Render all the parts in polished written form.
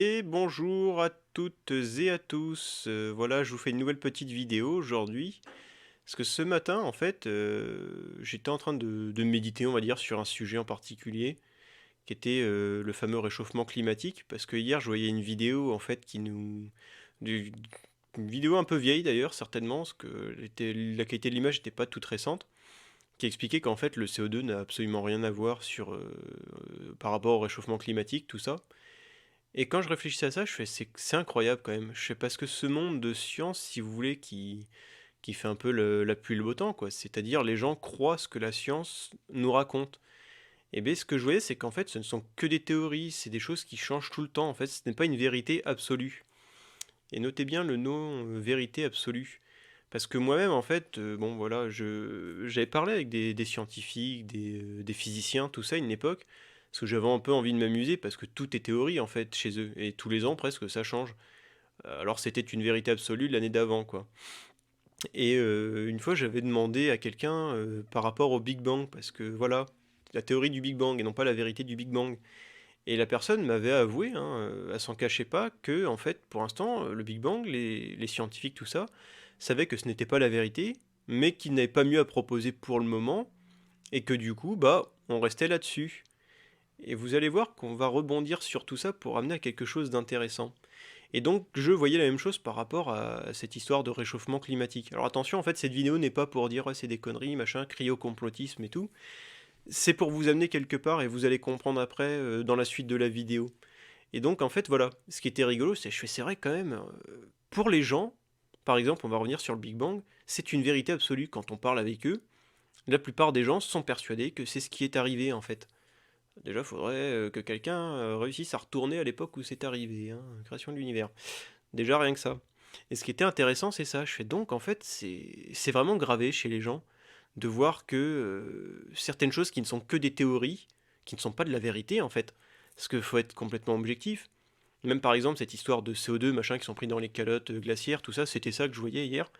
Et bonjour à toutes et à tous. Voilà, je vous fais une nouvelle petite vidéo aujourd'hui. Parce que ce matin, en fait, j'étais en train de méditer, on va dire, sur un sujet en particulier, qui était le fameux réchauffement climatique. Parce que hier, je voyais une vidéo, en fait, du- une vidéo un peu vieille d'ailleurs, certainement, parce que la qualité de l'image n'était pas toute récente, qui expliquait qu'en fait, le CO2 n'a absolument rien à voir par rapport au réchauffement climatique, tout ça. Et quand je réfléchissais à ça, je fais c'est incroyable quand même. Je sais parce que ce monde de science, si vous voulez, qui fait un peu la pluie et le beau temps, quoi. C'est-à-dire les gens croient ce que la science nous raconte. Et bien ce que je voyais, c'est qu'en fait, ce ne sont que des théories, c'est des choses qui changent tout le temps. En fait, ce n'est pas une vérité absolue. Et notez bien le nom vérité absolue. Parce que moi-même, en fait, bon voilà, j'avais parlé avec des scientifiques, des physiciens, tout ça, à une époque, parce que j'avais un peu envie de m'amuser, parce que tout est théorie, en fait, chez eux, et tous les ans, presque, ça change. Alors c'était une vérité absolue l'année d'avant, quoi. Et une fois, j'avais demandé à quelqu'un par rapport au Big Bang, parce que voilà, la théorie du Big Bang, et non pas la vérité du Big Bang. Et la personne m'avait avoué, hein, elle s'en cachait pas, que en fait, pour l'instant, le Big Bang, les scientifiques, tout ça, savaient que ce n'était pas la vérité, mais qu'ils n'avaient pas mieux à proposer pour le moment, et que du coup, bah, on restait là-dessus. Et vous allez voir qu'on va rebondir sur tout ça pour amener à quelque chose d'intéressant. Et donc, je voyais la même chose par rapport à cette histoire de réchauffement climatique. Alors attention, en fait, cette vidéo n'est pas pour dire ouais, c'est des conneries, machin, cryocomplotisme et tout. C'est pour vous amener quelque part et vous allez comprendre après dans la suite de la vidéo. Et donc, en fait, voilà. Ce qui était rigolo, c'est vrai quand même, pour les gens, par exemple, on va revenir sur le Big Bang, c'est une vérité absolue quand on parle avec eux. La plupart des gens sont persuadés que c'est ce qui est arrivé, en fait. Déjà, il faudrait que quelqu'un réussisse à retourner à l'époque où c'est arrivé, hein, création de l'univers. Déjà, rien que ça. Et ce qui était intéressant, c'est ça. Je fais donc, en fait, c'est vraiment gravé chez les gens de voir que certaines choses qui ne sont que des théories, qui ne sont pas de la vérité, en fait. Parce qu'il faut être complètement objectif. Même par exemple, cette histoire de CO2, machin, qui sont pris dans les calottes glaciaires, tout ça, c'était ça que je voyais hier.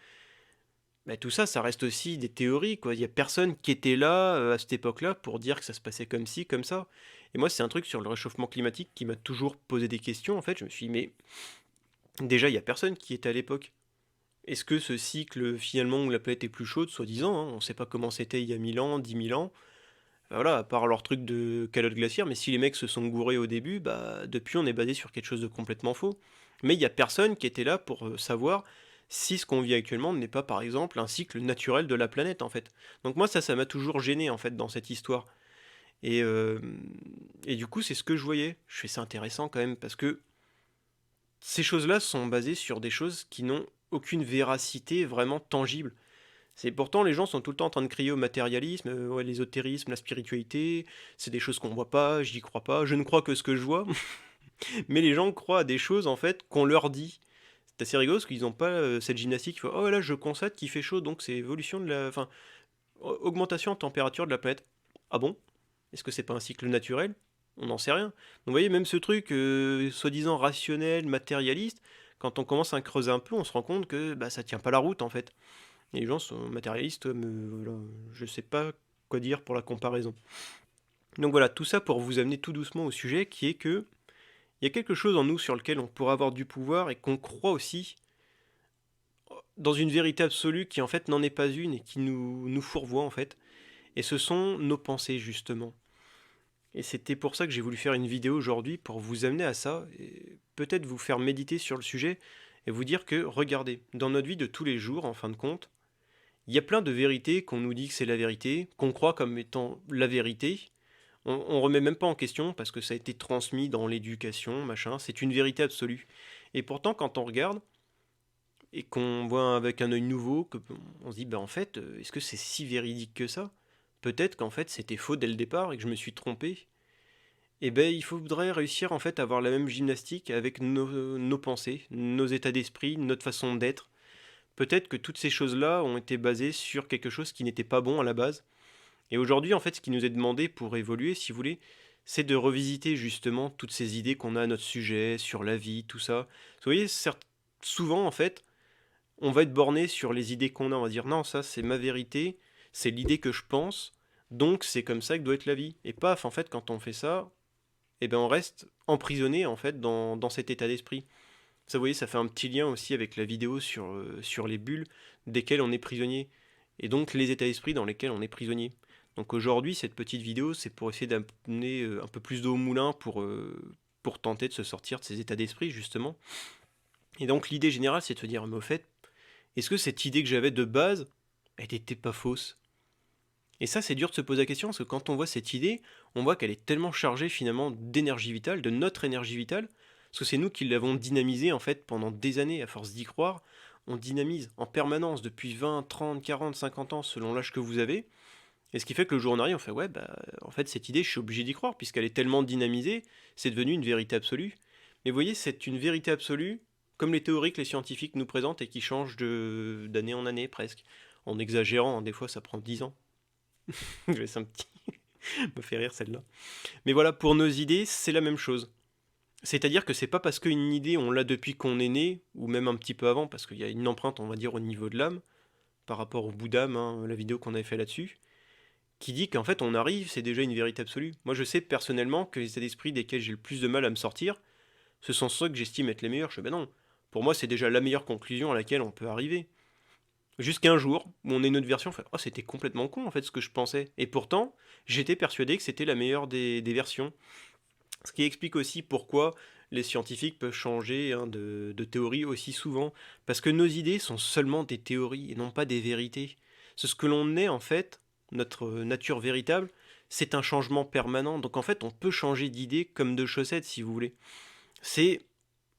Bah, tout ça, ça reste aussi des théories, quoi. Il y a personne qui était là à cette époque-là pour dire que ça se passait comme ci, comme ça. Et moi, c'est un truc sur le réchauffement climatique qui m'a toujours posé des questions. En fait, je me suis dit, mais déjà, il y a personne qui était à l'époque. Est-ce que ce cycle, finalement, où la planète est plus chaude, soi-disant, hein, on ne sait pas comment c'était il y a 1000 ans, 10 000 ans, voilà, à part leur truc de calotte glaciaire, mais si les mecs se sont gourés au début, bah depuis on est basé sur quelque chose de complètement faux. Mais il n'y a personne qui était là pour savoir si ce qu'on vit actuellement n'est pas par exemple un cycle naturel de la planète en fait. Donc moi ça m'a toujours gêné en fait dans cette histoire. Et, euh, et du coup c'est ce que je voyais. Je fais ça intéressant quand même parce que ces choses-là sont basées sur des choses qui n'ont aucune véracité vraiment tangible. C'est pourtant les gens sont tout le temps en train de crier au matérialisme, ouais, l'ésotérisme, la spiritualité, c'est des choses qu'on voit pas, j'y crois pas, je ne crois que ce que je vois. Mais les gens croient à des choses en fait qu'on leur dit. C'est assez rigolo parce qu'ils n'ont pas cette gymnastique qui fait oh là je constate qu'il fait chaud donc c'est évolution de la enfin augmentation en température de la planète. Ah bon? Est-ce que c'est pas un cycle naturel? On n'en sait rien. Donc vous voyez même ce truc soi-disant rationnel, matérialiste, quand on commence à creuser un peu, on se rend compte que bah ça tient pas la route en fait. Et les gens sont matérialistes, mais voilà, je sais pas quoi dire pour la comparaison. Donc voilà, tout ça pour vous amener tout doucement au sujet qui est que il y a quelque chose en nous sur lequel on pourrait avoir du pouvoir et qu'on croit aussi dans une vérité absolue qui en fait n'en est pas une et qui nous fourvoie en fait. Et ce sont nos pensées justement. Et c'était pour ça que j'ai voulu faire une vidéo aujourd'hui pour vous amener à ça et peut-être vous faire méditer sur le sujet et vous dire que regardez, dans notre vie de tous les jours en fin de compte, il y a plein de vérités qu'on nous dit que c'est la vérité, qu'on croit comme étant la vérité. On remet même pas en question parce que ça a été transmis dans l'éducation, machin. C'est une vérité absolue. Et pourtant, quand on regarde et qu'on voit avec un œil nouveau, on se dit, ben en fait, est-ce que c'est si véridique que ça? Peut-être qu'en fait c'était faux dès le départ et que je me suis trompé. Et ben il faudrait réussir en fait à avoir la même gymnastique avec nos pensées, nos états d'esprit, notre façon d'être. Peut-être que toutes ces choses-là ont été basées sur quelque chose qui n'était pas bon à la base. Et aujourd'hui, en fait, ce qui nous est demandé pour évoluer, si vous voulez, c'est de revisiter justement toutes ces idées qu'on a à notre sujet, sur la vie, tout ça. Vous voyez, souvent, en fait, on va être borné sur les idées qu'on a. On va dire, non, ça, c'est ma vérité, c'est l'idée que je pense, donc c'est comme ça que doit être la vie. Et paf, en fait, quand on fait ça, et ben on reste emprisonné en fait dans cet état d'esprit. Ça, vous voyez, ça fait un petit lien aussi avec la vidéo sur les bulles desquelles on est prisonnier, et donc les états d'esprit dans lesquels on est prisonnier. Donc aujourd'hui, cette petite vidéo, c'est pour essayer d'amener un peu plus d'eau au moulin pour tenter de se sortir de ces états d'esprit, justement. Et donc l'idée générale, c'est de se dire, mais au fait, est-ce que cette idée que j'avais de base, elle n'était pas fausse? Et ça, c'est dur de se poser la question, parce que quand on voit cette idée, on voit qu'elle est tellement chargée finalement d'énergie vitale, de notre énergie vitale, parce que c'est nous qui l'avons dynamisée en fait pendant des années, à force d'y croire. On dynamise en permanence depuis 20, 30, 40, 50 ans selon l'âge que vous avez. Et ce qui fait que le jour où on arrive, on fait ouais, bah en fait cette idée, je suis obligé d'y croire, puisqu'elle est tellement dynamisée, c'est devenu une vérité absolue. Mais vous voyez, c'est une vérité absolue, comme les théories que les scientifiques nous présentent et qui changent d'année en année presque. En exagérant, hein, des fois ça prend 10 ans. Je laisse un petit. Me fait rire celle-là. Mais voilà, pour nos idées, c'est la même chose. C'est-à-dire que c'est pas parce qu'une idée, on l'a depuis qu'on est né, ou même un petit peu avant, parce qu'il y a une empreinte, on va dire, au niveau de l'âme, par rapport au bout d'âme, hein, la vidéo qu'on avait fait là-dessus, qui dit qu'en fait, on arrive, c'est déjà une vérité absolue. Moi, je sais personnellement que les états d'esprit desquels j'ai le plus de mal à me sortir, ce sont ceux que j'estime être les meilleurs. Je fais, ben non, pour moi, c'est déjà la meilleure conclusion à laquelle on peut arriver. Jusqu'à un jour où on est une autre version, on fait oh, c'était complètement con en fait ce que je pensais. Et pourtant, j'étais persuadé que c'était la meilleure des versions. Ce qui explique aussi pourquoi les scientifiques peuvent changer hein, de théorie aussi souvent. Parce que nos idées sont seulement des théories et non pas des vérités. C'est ce que l'on est en fait, notre nature véritable, c'est un changement permanent. Donc en fait, on peut changer d'idée comme de chaussettes si vous voulez. C'est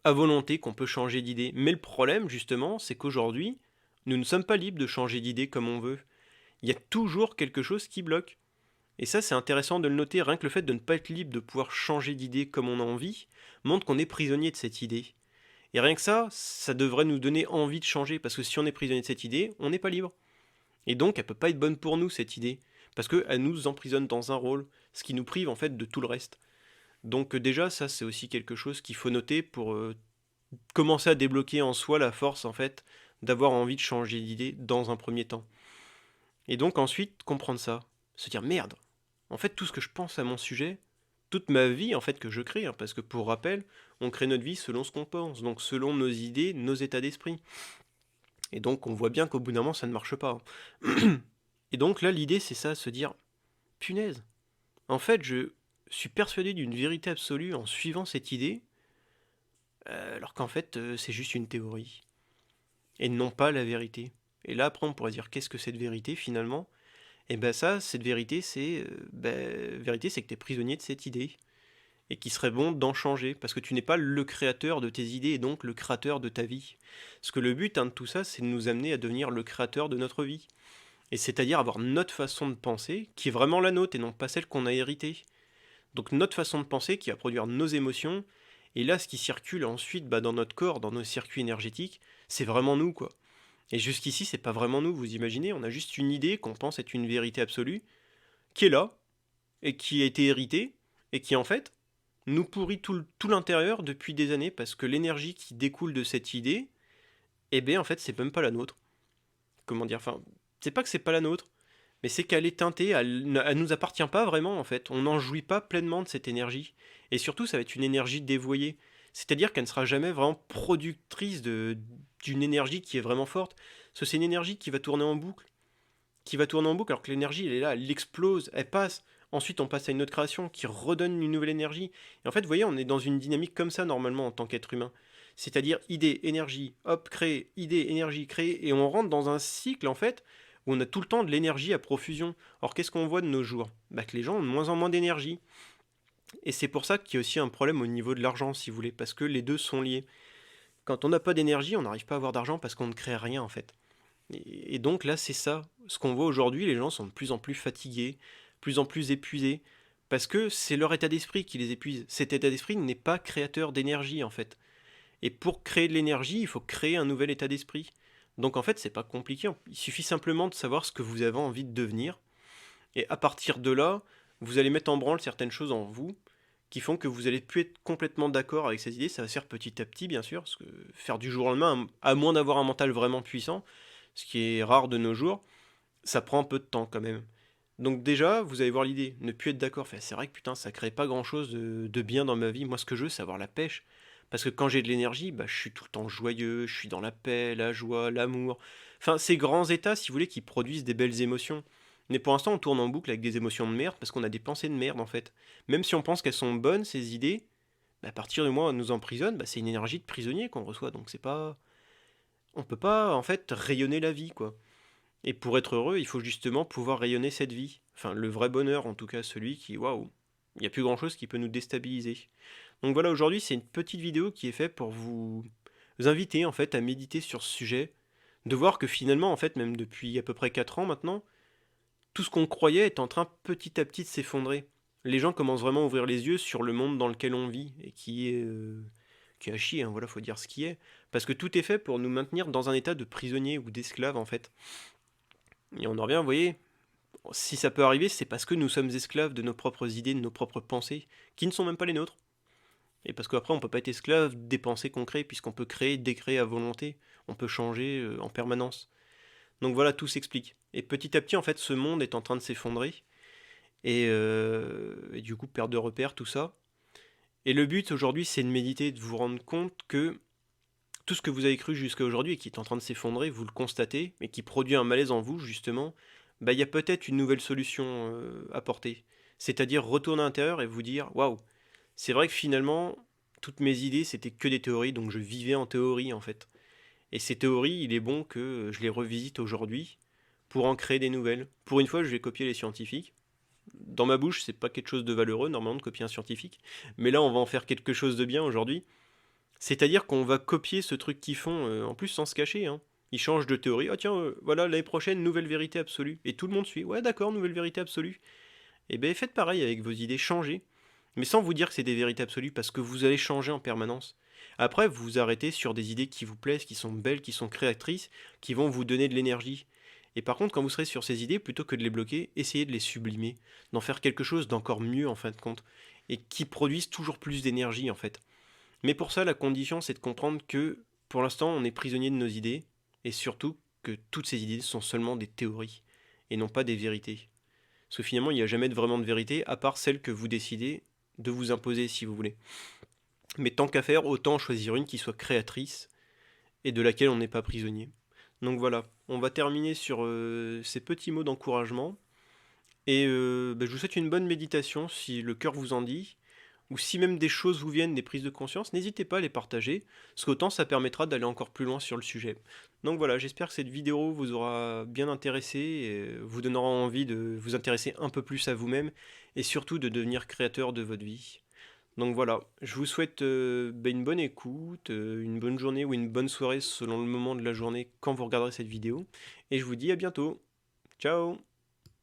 à volonté qu'on peut changer d'idée. Mais le problème, justement, c'est qu'aujourd'hui, nous ne sommes pas libres de changer d'idée comme on veut. Il y a toujours quelque chose qui bloque. Et ça, c'est intéressant de le noter, rien que le fait de ne pas être libre de pouvoir changer d'idée comme on a envie, montre qu'on est prisonnier de cette idée. Et rien que ça devrait nous donner envie de changer, parce que si on est prisonnier de cette idée, on n'est pas libre. Et donc, elle peut pas être bonne pour nous, cette idée, parce qu'elle nous emprisonne dans un rôle, ce qui nous prive en fait de tout le reste. Donc déjà, ça, c'est aussi quelque chose qu'il faut noter pour commencer à débloquer en soi la force en fait d'avoir envie de changer d'idée dans un premier temps. Et donc ensuite comprendre ça, se dire merde, en fait tout ce que je pense à mon sujet, toute ma vie en fait que je crée, hein, parce que pour rappel, on crée notre vie selon ce qu'on pense, donc selon nos idées, nos états d'esprit. Et donc on voit bien qu'au bout d'un moment ça ne marche pas. Et donc là l'idée c'est ça, se dire punaise, en fait je suis persuadé d'une vérité absolue en suivant cette idée, alors qu'en fait c'est juste une théorie. Et non pas la vérité. Et là, après, on pourrait dire qu'est-ce que cette vérité finalement? Et ben ça, cette vérité, vérité, c'est que tu es prisonnier de cette idée et qu'il serait bon d'en changer parce que tu n'es pas le créateur de tes idées et donc le créateur de ta vie. Parce que le but hein, de tout ça, c'est de nous amener à devenir le créateur de notre vie. Et c'est-à-dire avoir notre façon de penser qui est vraiment la nôtre et non pas celle qu'on a héritée. Donc notre façon de penser qui va produire nos émotions. Et là, ce qui circule ensuite dans notre corps, dans nos circuits énergétiques, c'est vraiment nous, quoi. Et jusqu'ici, c'est pas vraiment nous, vous imaginez, on a juste une idée qu'on pense être une vérité absolue, qui est là, et qui a été héritée, et qui en fait nous pourrit tout l'intérieur depuis des années, parce que l'énergie qui découle de cette idée, eh bien en fait, c'est même pas la nôtre. Comment dire, enfin, c'est pas que c'est pas la nôtre, mais c'est qu'elle est teintée, elle nous appartient pas vraiment en fait, on n'en jouit pas pleinement de cette énergie. Et surtout, ça va être une énergie dévoyée. C'est-à-dire qu'elle ne sera jamais vraiment productrice d'une énergie qui est vraiment forte. Parce que c'est une énergie qui va tourner en boucle. Qui va tourner en boucle alors que l'énergie, elle est là, elle explose, elle passe. Ensuite, on passe à une autre création qui redonne une nouvelle énergie. Et en fait, vous voyez, on est dans une dynamique comme ça normalement en tant qu'être humain. C'est-à-dire idée, énergie, hop, créer, idée, énergie, créer. Et on rentre dans un cycle en fait où on a tout le temps de l'énergie à profusion. Or, qu'est-ce qu'on voit de nos jours? Que les gens ont de moins en moins d'énergie. Et c'est pour ça qu'il y a aussi un problème au niveau de l'argent, si vous voulez, parce que les deux sont liés. Quand on n'a pas d'énergie, on n'arrive pas à avoir d'argent parce qu'on ne crée rien en fait. Et donc là, c'est ça. Ce qu'on voit aujourd'hui, les gens sont de plus en plus fatigués, de plus en plus épuisés, parce que c'est leur état d'esprit qui les épuise. Cet état d'esprit n'est pas créateur d'énergie en fait. Et pour créer de l'énergie, il faut créer un nouvel état d'esprit. Donc en fait, c'est pas compliqué. Il suffit simplement de savoir ce que vous avez envie de devenir. Et à partir de là, vous allez mettre en branle certaines choses en vous qui font que vous allez plus être complètement d'accord avec ces idées. Ça va se faire petit à petit, bien sûr, parce que faire du jour au lendemain, à moins d'avoir un mental vraiment puissant, ce qui est rare de nos jours, ça prend un peu de temps quand même. Donc déjà, vous allez voir l'idée, ne plus être d'accord. Enfin, c'est vrai que putain, ça crée pas grand-chose de bien dans ma vie. Moi, ce que je veux, c'est avoir la pêche. Parce que quand j'ai de l'énergie, bah, je suis tout le temps joyeux, je suis dans la paix, la joie, l'amour. Enfin, ces grands états, si vous voulez, qui produisent des belles émotions. Mais pour l'instant, on tourne en boucle avec des émotions de merde parce qu'on a des pensées de merde, en fait. Même si on pense qu'elles sont bonnes, ces idées, bah, à partir du moment où elles nous emprisonnent, bah, c'est une énergie de prisonnier qu'on reçoit. Donc c'est pas... On peut pas, en fait, rayonner la vie, quoi. Et pour être heureux, il faut justement pouvoir rayonner cette vie. Enfin, le vrai bonheur, en tout cas, celui qui, waouh, il n'y a plus grand-chose qui peut nous déstabiliser. Donc voilà, aujourd'hui, c'est une petite vidéo qui est faite pour vous inviter, en fait, à méditer sur ce sujet, de voir que finalement, en fait, même depuis à peu près 4 ans maintenant, tout ce qu'on croyait est en train petit à petit de s'effondrer. Les gens commencent vraiment à ouvrir les yeux sur le monde dans lequel on vit, et qui est à chier, hein, voilà, faut dire ce qui est. Parce que tout est fait pour nous maintenir dans un état de prisonnier ou d'esclave, en fait. Et on en revient, vous voyez, si ça peut arriver, c'est parce que nous sommes esclaves de nos propres idées, de nos propres pensées, qui ne sont même pas les nôtres. Et parce qu'après, on peut pas être esclave des pensées qu'on crée, puisqu'on peut créer, décréer à volonté. On peut changer en permanence. Donc voilà, tout s'explique. Et petit à petit, en fait, ce monde est en train de s'effondrer. Et du coup, perte de repères, tout ça. Et le but aujourd'hui, c'est de méditer, de vous rendre compte que tout ce que vous avez cru jusqu'à aujourd'hui et qui est en train de s'effondrer, vous le constatez, mais qui produit un malaise en vous, justement, bah, il y a peut-être une nouvelle solution à porter. C'est-à-dire retourner à l'intérieur et vous dire waouh, c'est vrai que finalement, toutes mes idées, c'était que des théories, donc je vivais en théorie en fait. Et ces théories, il est bon que je les revisite aujourd'hui pour en créer des nouvelles. Pour une fois, je vais copier les scientifiques. Dans ma bouche, c'est pas quelque chose de valeureux normalement de copier un scientifique, mais là, on va en faire quelque chose de bien aujourd'hui. C'est-à-dire qu'on va copier ce truc qu'ils font, en plus sans se cacher, hein. Ils changent de théorie. Ah tiens, voilà, l'année prochaine, nouvelle vérité absolue. Et tout le monde suit. Ouais, d'accord, nouvelle vérité absolue. Et ben faites pareil avec vos idées, changez. Mais sans vous dire que c'est des vérités absolues, parce que vous allez changer en permanence. Après, vous vous arrêtez sur des idées qui vous plaisent, qui sont belles, qui sont créatrices, qui vont vous donner de l'énergie. Et par contre, quand vous serez sur ces idées, plutôt que de les bloquer, essayez de les sublimer, d'en faire quelque chose d'encore mieux en fin de compte, et qui produisent toujours plus d'énergie en fait. Mais pour ça, la condition, c'est de comprendre que, pour l'instant, on est prisonnier de nos idées, et surtout que toutes ces idées sont seulement des théories, et non pas des vérités. Parce que finalement, il n'y a jamais vraiment de vérité, à part celle que vous décidez de vous imposer, si vous voulez. Mais tant qu'à faire, autant choisir une qui soit créatrice, et de laquelle on n'est pas prisonnier. Donc voilà, on va terminer sur ces petits mots d'encouragement, et je vous souhaite une bonne méditation, si le cœur vous en dit, ou si même des choses vous viennent, des prises de conscience, n'hésitez pas à les partager, parce qu'autant ça permettra d'aller encore plus loin sur le sujet. Donc voilà, j'espère que cette vidéo vous aura bien intéressé, et vous donnera envie de vous intéresser un peu plus à vous-même, et surtout de devenir créateur de votre vie. Donc voilà, je vous souhaite une bonne écoute, une bonne journée ou une bonne soirée selon le moment de la journée quand vous regarderez cette vidéo, et je vous dis à bientôt. Ciao!